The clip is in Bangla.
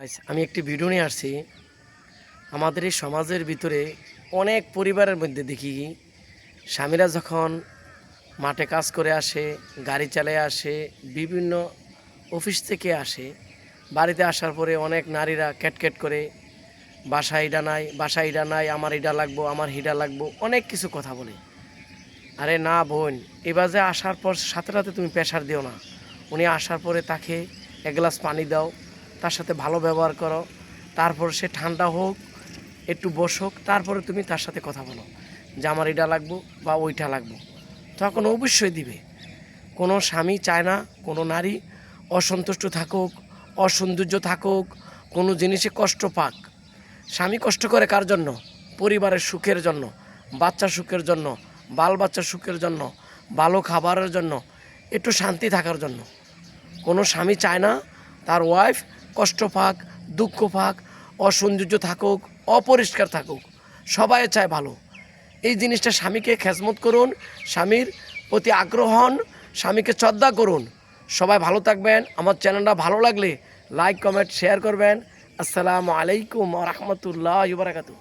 আচ্ছা, আমি একটি ভিডিও নিয়ে আসছি। আমাদের এই সমাজের ভিতরে অনেক পরিবারের মধ্যে দেখি স্বামীরা যখন মাঠে কাজ করে আসে, গাড়ি চালিয়ে আসে, বিভিন্ন অফিস থেকে আসে, বাড়িতে আসার পরে অনেক নারীরা ক্যাটক্যাট করে বাসা ইডা নাই, আমার ইডা লাগবো, আমার হিডা লাগবো, অনেক কিছু কথা বলে। আরে না বোন, এবার যে আসার পর সাথে সাথে তুমি প্রেশার দিও না। উনি আসার পরে তাকে এক গ্লাস পানি দাও, তার সাথে ভালো ব্যবহার করো, তারপর সে ঠান্ডা হোক, একটু বসুক, তারপরে তুমি তার সাথে কথা বলো যে আমার এটা লাগবো বা ওইটা লাগবো, তখন অবশ্যই দিবে। কোনো স্বামী চায় না কোনো নারী অসন্তুষ্ট থাকুক, অসৌন্দর্য থাকুক, কোনো জিনিসে কষ্ট পাক। স্বামী কষ্ট করে কার জন্য? পরিবারের সুখের জন্য, বাচ্চার সুখের জন্য, বাল বাচ্চার সুখের জন্য, ভালো খাবারের জন্য, একটু শান্তি থাকার জন্য। কোনো স্বামী চায় না তার ওয়াইফ কষ্ট পাক, দুঃখ পাক, অসৌন্দর্য থাকুক, অপরিষ্কার থাকুক। সবাই চায় ভালো। এই জিনিসটা স্বামীকে খেজমত করুন, স্বামীর প্রতি আগ্রহ হন, স্বামীকে শ্রদ্ধা করুন। সবাই ভালো থাকবেন। আমার চ্যানেলটা ভালো লাগলে লাইক কমেন্ট শেয়ার করবেন। আসসালামু আলাইকুম ওয়া রাহমাতুল্লাহি ওয়া বারাকাতুহু।